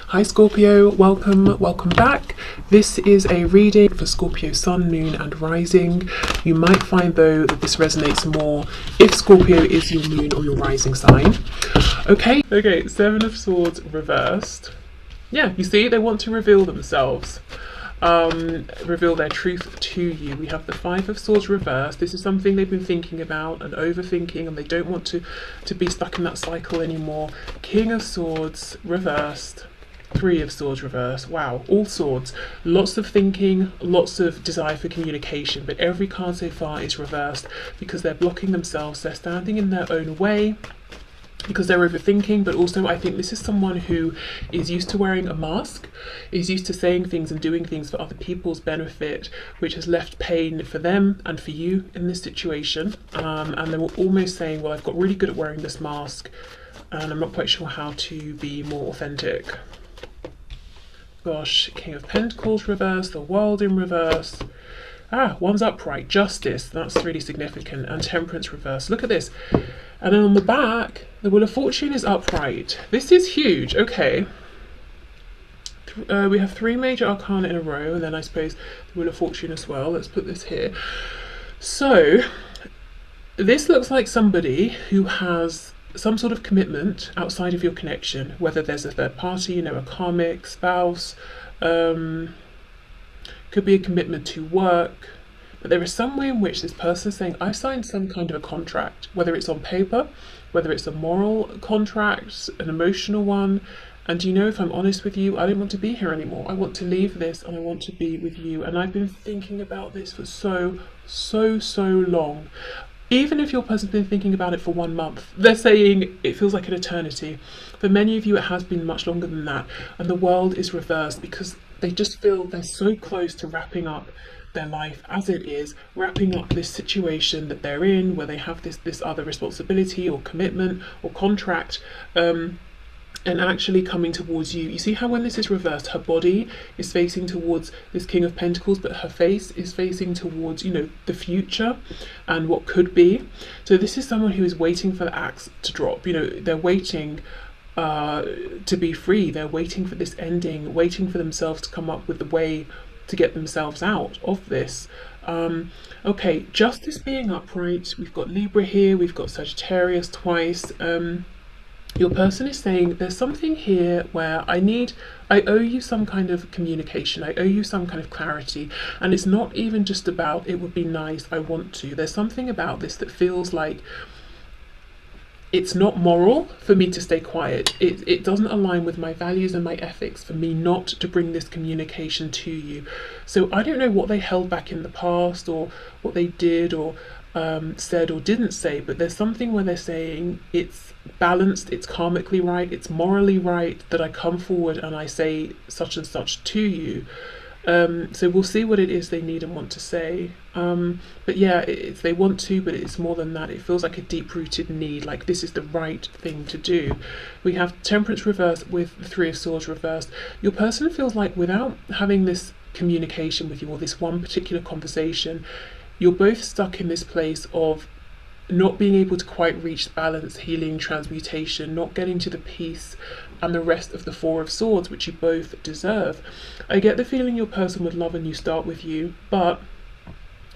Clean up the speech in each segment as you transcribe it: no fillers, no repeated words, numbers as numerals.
Hi Scorpio, welcome back. This is a reading for Scorpio Sun, Moon and Rising. You might find though that this resonates more if Scorpio is your Moon or your Rising sign. Okay, Seven of Swords reversed. Yeah, you see, they want to reveal themselves. Reveal their truth to you. We have the Five of Swords reversed. This is something they've been thinking about and overthinking, and they don't want to be stuck in that cycle anymore. King of Swords reversed. Three of Swords reversed. Wow, all swords. Lots of thinking, lots of desire for communication, but every card so far is reversed because they're blocking themselves. They're standing in their own way because they're overthinking, but also I think this is someone who is used to wearing a mask, is used to saying things and doing things for other people's benefit, which has left pain for them and for you in this situation. And they were almost saying, well, I've got really good at wearing this mask and I'm not quite sure how to be more authentic. Gosh, King of Pentacles reversed, the World in reverse. One's upright, Justice, that's really significant, and Temperance reversed. Look at this. And then on the back, the Wheel of Fortune is upright. This is huge. Okay. We have three major arcana in a row, and then I suppose the Wheel of Fortune as well. Let's put this here. So, this looks like somebody who has some sort of commitment outside of your connection, whether there's a third party, you know, a karmic, spouse, could be a commitment to work, but there is some way in which this person is saying, I've signed some kind of a contract, whether it's on paper, whether it's a moral contract, an emotional one, and you know, if I'm honest with you, I don't want to be here anymore. I want to leave this and I want to be with you. And I've been thinking about this for so long. Even if your person's been thinking about it for 1 month, they're saying it feels like an eternity. For many of you, it has been much longer than that. And the world is reversed because they just feel they're so close to wrapping up their life as it is, wrapping up this situation that they're in, where they have this other responsibility or commitment or contract, and actually coming towards you. You see how when this is reversed, her body is facing towards this King of Pentacles, but her face is facing towards, you know, the future and what could be. So this is someone who is waiting for the axe to drop. You know, they're waiting to be free. They're waiting for this ending, waiting for themselves to come up with the way to get themselves out of this. Okay, Justice being upright. We've got Libra here. We've got Sagittarius twice. Your person is saying there's something here where I owe you some kind of communication, I owe you some kind of clarity, and it's not even just about it would be nice, I want to. There's something about this that feels like it's not moral for me to stay quiet. It doesn't align with my values and my ethics for me not to bring this communication to you. So I don't know what they held back in the past or what they did or said or didn't say, but there's something where they're saying it's balanced, it's karmically right, it's morally right that I come forward and I say such and such to you. So we'll see what it is they need and want to say. But yeah, it's they want to, but it's more than that. It feels like a deep-rooted need, like this is the right thing to do. We have Temperance reversed with the Three of Swords reversed. Your person feels like without having this communication with you or this one particular conversation, you're both stuck in this place of not being able to quite reach balance, healing, transmutation, not getting to the peace and the rest of the Four of Swords, which you both deserve. I get the feeling your person would love a new start with you, but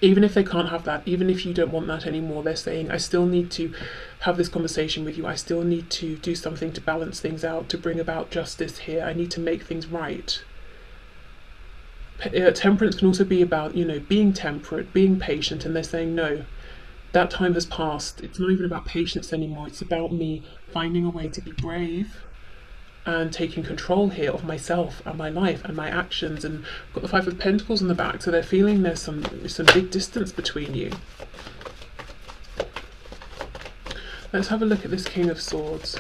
even if they can't have that, even if you don't want that anymore, they're saying, I still need to have this conversation with you. I still need to do something to balance things out, to bring about justice here. I need to make things right. Temperance can also be about, you know, being temperate, being patient, and they're saying, no, that time has passed. It's not even about patience anymore. It's about me finding a way to be brave and taking control here of myself and my life and my actions. And I've got the Five of Pentacles in the back, so they're feeling there's some big distance between you. Let's have a look at this King of Swords.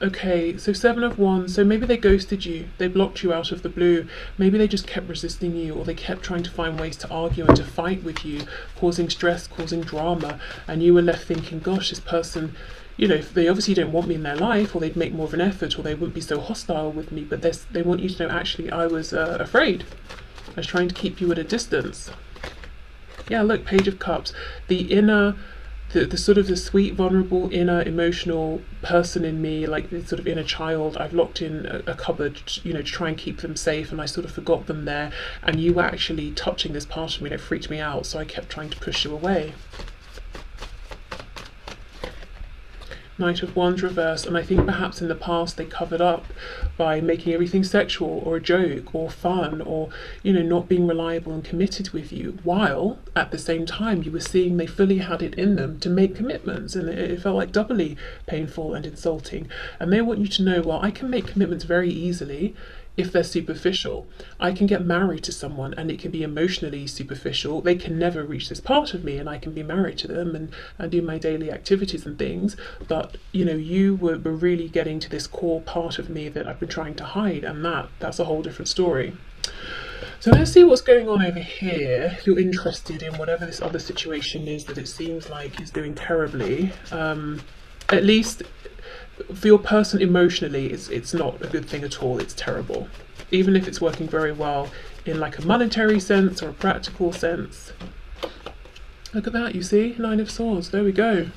Okay, so Seven of Wands, so maybe they ghosted you, they blocked you out of the blue, maybe they just kept resisting you, or they kept trying to find ways to argue and to fight with you, causing stress, causing drama, and you were left thinking, gosh, this person, you know, they obviously don't want me in their life, or they'd make more of an effort, or they wouldn't be so hostile with me, but they want you to know, actually, I was afraid. I was trying to keep you at a distance. Yeah, look, Page of Cups, the inner the sort of the sweet, vulnerable, inner, emotional person in me, like the sort of inner child, I've locked in a cupboard, you know, to try and keep them safe, and I sort of forgot them there, and you were actually touching this part of me, and it freaked me out, so I kept trying to push you away. Knight of Wands reversed, and I think perhaps in the past they covered up by making everything sexual or a joke or fun, or, you know, not being reliable and committed with you, while at the same time you were seeing they fully had it in them to make commitments, and it felt like doubly painful and insulting. And they want you to know, well, I can make commitments very easily if they're superficial. I can get married to someone and it can be emotionally superficial. They can never reach this part of me, and I can be married to them and do my daily activities and things. But, you know, you were really getting to this core part of me that I've been trying to hide, and that's a whole different story. So let's see what's going on over here. If you're interested in whatever this other situation is that it seems like is doing terribly, at least for your person emotionally, it's not a good thing at all. It's terrible, even if it's working very well in like a monetary sense or a practical sense. Look at that, you see, 9 of Swords, there we go.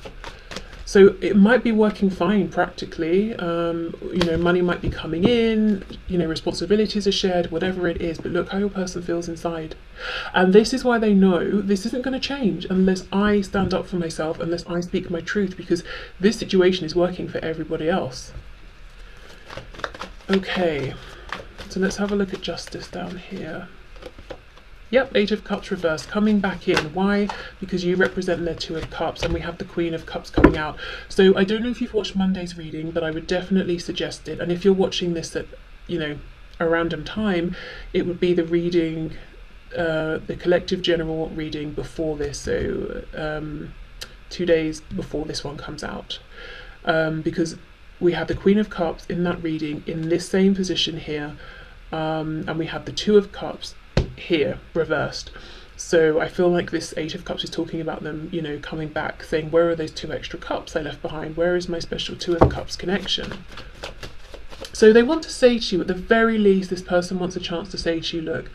So it might be working fine practically, you know, money might be coming in, you know, responsibilities are shared, whatever it is, but look how your person feels inside. And this is why they know this isn't going to change unless I stand up for myself, unless I speak my truth, because this situation is working for everybody else. Okay, so let's have a look at Justice down here. Yep, 8 of Cups reversed, coming back in. Why? Because you represent their 2 of Cups, and we have the Queen of Cups coming out. So I don't know if you've watched Monday's reading, but I would definitely suggest it. And if you're watching this at, you know, a random time, it would be the reading, the collective general reading before this, so 2 days before this one comes out. Because we have the Queen of Cups in that reading in this same position here, and we have the 2 of Cups here reversed. So I feel like this 8 of Cups is talking about them, you know, coming back, saying, where are those 2 extra cups I left behind? Where is my special 2 of Cups connection? So they want to say to you, at the very least, this person wants a chance to say to you, look,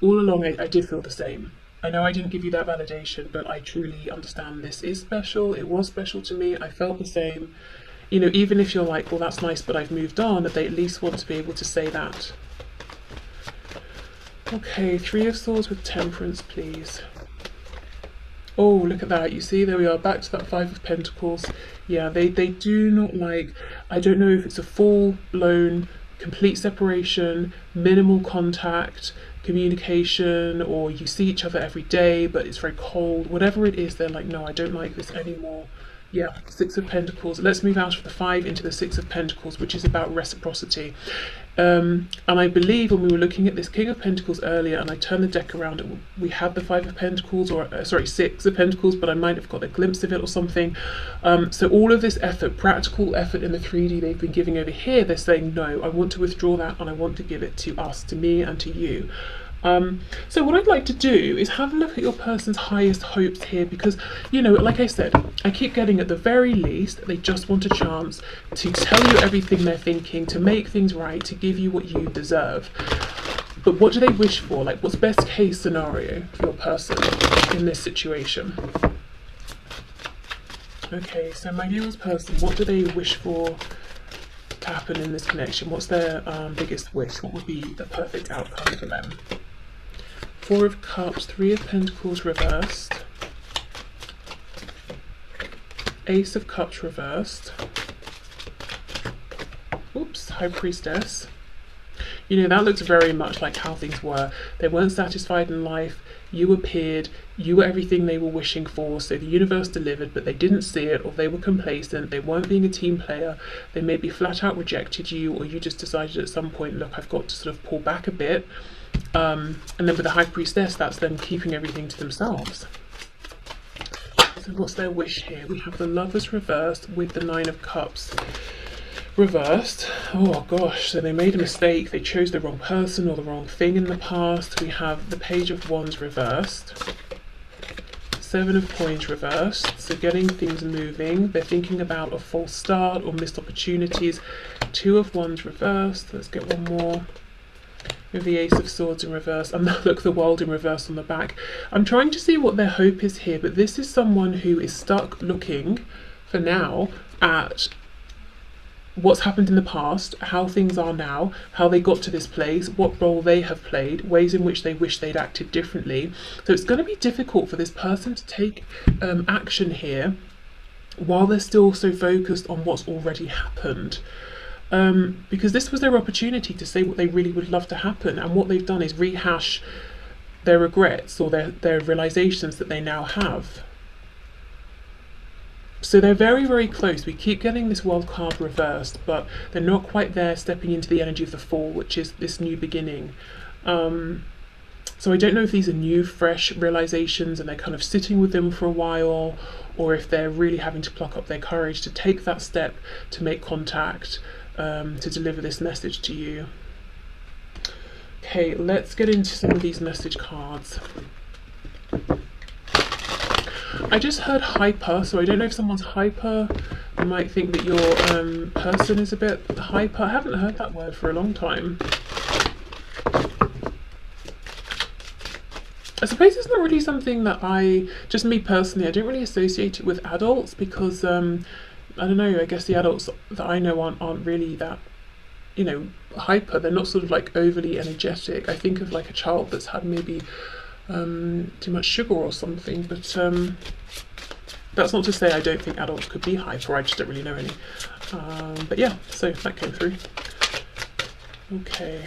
all along I did feel the same. I know I didn't give you that validation, but I truly understand this is special. It was special to me. I felt the same. You know, even if you're like, well, that's nice, but I've moved on, that they at least want to be able to say that. Okay, 3 of Swords with Temperance, please. Oh, look at that. You see, there we are, back to that 5 of Pentacles. Yeah, they do not like, I don't know if it's a full-blown, complete separation, minimal contact, communication, or you see each other every day, but it's very cold. Whatever it is, they're like, no, I don't like this anymore. Yeah, 6 of Pentacles. Let's move out of the 5 into the 6 of Pentacles, which is about reciprocity. And I believe when we were looking at this King of Pentacles earlier, and I turned the deck around, we had the 5 of Pentacles, or sorry, 6 of Pentacles, but I might have got a glimpse of it or something. So all of this effort, practical effort in the 3D they've been giving over here, they're saying, no, I want to withdraw that, and I want to give it to us, to me and to you. So what I'd like to do is have a look at your person's highest hopes here, because, you know, like I said, I keep getting, at the very least, they just want a chance to tell you everything they're thinking, to make things right, to give you what you deserve. But what do they wish for? Like, what's best case scenario for your person in this situation? Okay, so my viewers' person, what do they wish for to happen in this connection? What's their biggest wish? What would be the perfect outcome for them? 4 of Cups, 3 of Pentacles reversed, Ace of Cups reversed, oops, High Priestess. You know, that looks very much like how things were. They weren't satisfied in life, you appeared, you were everything they were wishing for, so the universe delivered, but they didn't see it, or they were complacent, they weren't being a team player, they maybe flat out rejected you, or you just decided at some point, look, I've got to sort of pull back a bit. And then with the High Priestess, that's them keeping everything to themselves. So what's their wish here? We have the Lovers reversed with the 9 of Cups reversed. Oh gosh, so they made a mistake. They chose the wrong person or the wrong thing in the past. We have the Page of Wands reversed. 7 of Coins reversed. So getting things moving. They're thinking about a false start or missed opportunities. 2 of Wands reversed. Let's get one more. with the Ace of Swords in reverse, and look, the World in reverse on the back. I'm trying to see what their hope is here, but this is someone who is stuck looking, for now, at what's happened in the past, how things are now, how they got to this place, what role they have played, ways in which they wish they'd acted differently. So it's going to be difficult for this person to take action here while they're still so focused on what's already happened. Because this was their opportunity to say what they really would love to happen, and what they've done is rehash their regrets or their realizations that they now have. So they're very, very close. We keep getting this World card reversed, but they're not quite there, stepping into the energy of the Fool, which is this new beginning. So I don't know if these are new, fresh realizations and they're kind of sitting with them for a while, or if they're really having to pluck up their courage to take that step, to make contact, to deliver this message to you. Okay, let's get into some of these message cards. I just heard hyper, so I don't know if someone's hyper. You might think that your person is a bit hyper. I haven't heard that word for a long time. I suppose it's not really something that just me personally, I don't really associate it with adults, because I don't know, I guess the adults that I know aren't really that, you know, hyper. They're not sort of like overly energetic. I think of like a child that's had maybe too much sugar or something, but that's not to say I don't think adults could be hyper, I just don't really know any. But yeah, so that came through. Okay.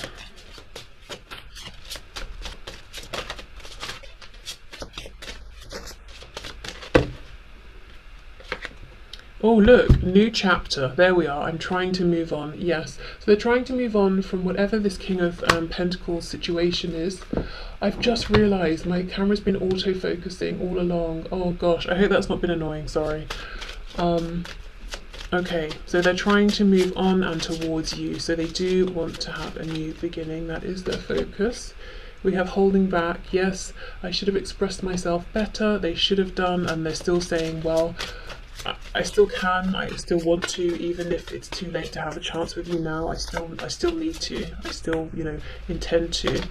Oh look, new chapter. There we are. I'm trying to move on. Yes. So they're trying to move on from whatever this King of Pentacles situation is. I've just realised my camera's been auto-focusing all along. Oh gosh, I hope that's not been annoying, sorry. Okay, so they're trying to move on and towards you. So they do want to have a new beginning. That is their focus. We have holding back. Yes, I should have expressed myself better. They should have done, and they're still saying, well, I still can, I still want to, even if it's too late to have a chance with you now, I still need to, I still, you know, intend to.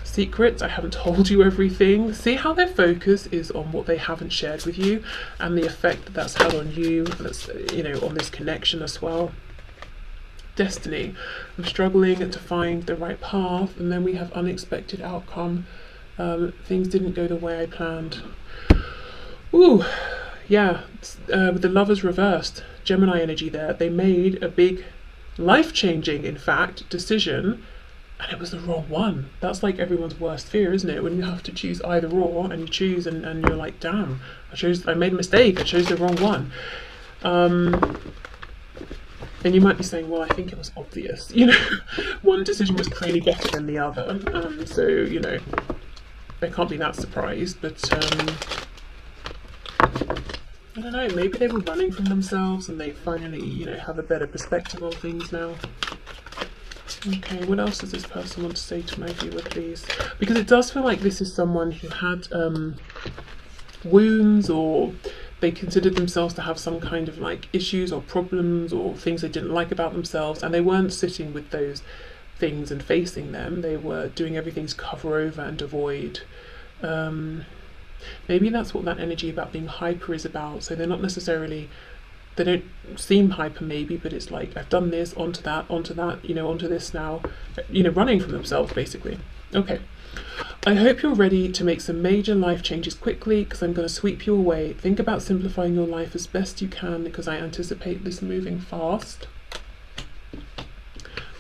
Secrets, I haven't told you everything. See how their focus is on what they haven't shared with you, and the effect that that's had on you, that's, you know, on this connection as well. Destiny, I'm struggling to find the right path, and then we have unexpected outcome. Things didn't go the way I planned. Ooh. Yeah, with the Lovers reversed, Gemini energy there, they made a big, life-changing, in fact, decision, and it was the wrong one. That's like everyone's worst fear, isn't it? When you have to choose either or, and you choose, and you're like, damn, I made a mistake, I chose the wrong one. And you might be saying, well, I think it was obvious. You know, one decision was clearly better than the other, so, you know, they can't be that surprised, but I don't know, maybe they were running from themselves and they finally, you know, have a better perspective on things now. Okay, what else does this person want to say to my viewer, please? Because it does feel like this is someone who had wounds, or they considered themselves to have some kind of like issues or problems or things they didn't like about themselves, and they weren't sitting with those things and facing them. They were doing everything to cover over and avoid. Maybe that's what that energy about being hyper is about. So they're not necessarily, they don't seem hyper maybe, but it's like, I've done this, onto that, you know, onto this now, you know, running from themselves basically. Okay, I hope you're ready to make some major life changes quickly, because I'm going to sweep you away. Think about simplifying your life as best you can, because I anticipate this moving fast.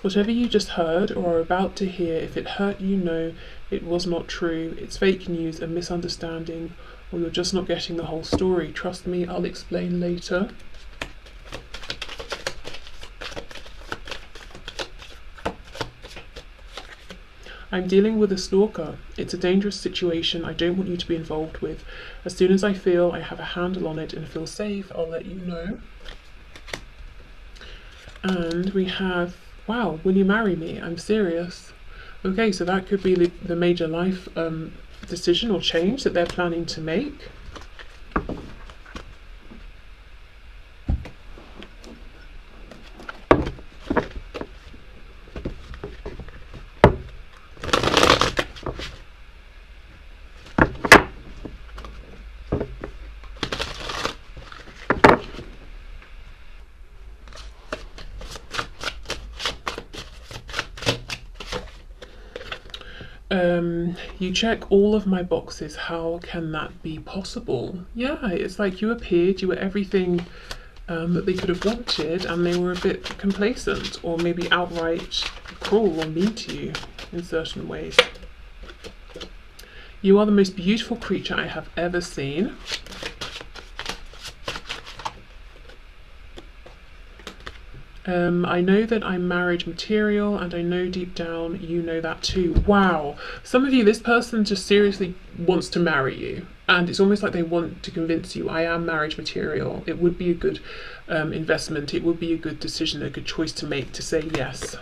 Whatever you just heard or are about to hear, if it hurt you, know it was not true. It's fake news, a misunderstanding, or you're just not getting the whole story. Trust me, I'll explain later. I'm dealing with a stalker. It's a dangerous situation I don't want you to be involved with. As soon as I feel I have a handle on it and feel safe, I'll let you know. And we have, wow, will you marry me? I'm serious. Okay, so that could be the major life decision or change that they're planning to make. You check all of my boxes. How can that be possible? Yeah, it's like you appeared, you were everything that they could have wanted, and they were a bit complacent or maybe outright cruel or mean to you in certain ways. You are the most beautiful creature I have ever seen. I know that I'm marriage material, and I know deep down you know that too. Wow. Some of you, this person just seriously wants to marry you, and it's almost like they want to convince you, I am marriage material. It would be a good investment. It would be a good decision, a good choice to make, to say yes.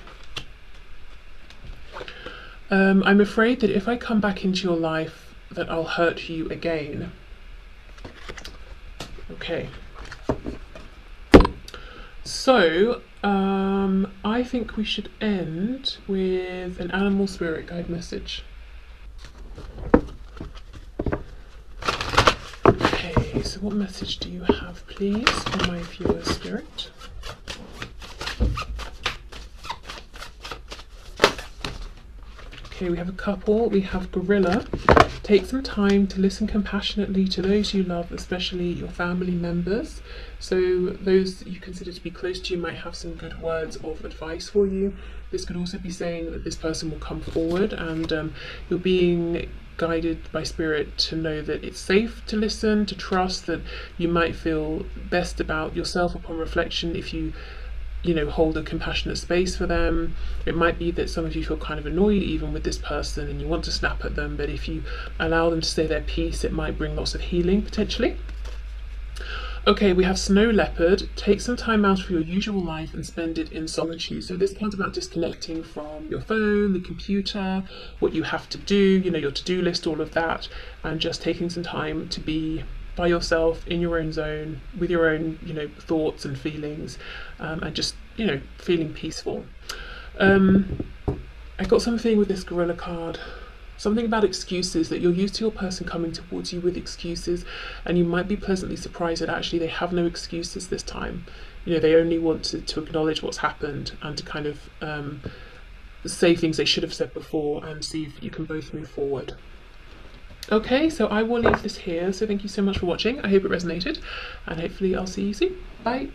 I'm afraid that if I come back into your life, that I'll hurt you again. Okay. So, I think we should end with an animal spirit guide message. Okay, so what message do you have, please, for my viewer spirit? Okay, we have a couple. We have gorilla. Take some time to listen compassionately to those you love, especially your family members. So those you consider to be close to you might have some good words of advice for you. This could also be saying that this person will come forward, and you're being guided by spirit to know that it's safe to listen, to trust that you might feel best about yourself upon reflection if you hold a compassionate space for them. It might be that some of you feel kind of annoyed even with this person and you want to snap at them, but if you allow them to say their piece, it might bring lots of healing potentially. Okay, we have snow leopard. Take some time out of your usual life and spend it in solitude. So this part's about disconnecting from your phone, the computer, what you have to do, your to-do list, all of that, and just taking some time to be by yourself in your own zone with your own thoughts and feelings, and just feeling peaceful. I got something with this gorilla card, something about excuses, that you're used to your person coming towards you with excuses, and you might be pleasantly surprised that actually they have no excuses this time. They only want to acknowledge what's happened and to kind of say things they should have said before, and see if you can both move forward. Okay, so I will leave this here. So thank you so much for watching. I hope it resonated, and hopefully I'll see you soon. Bye.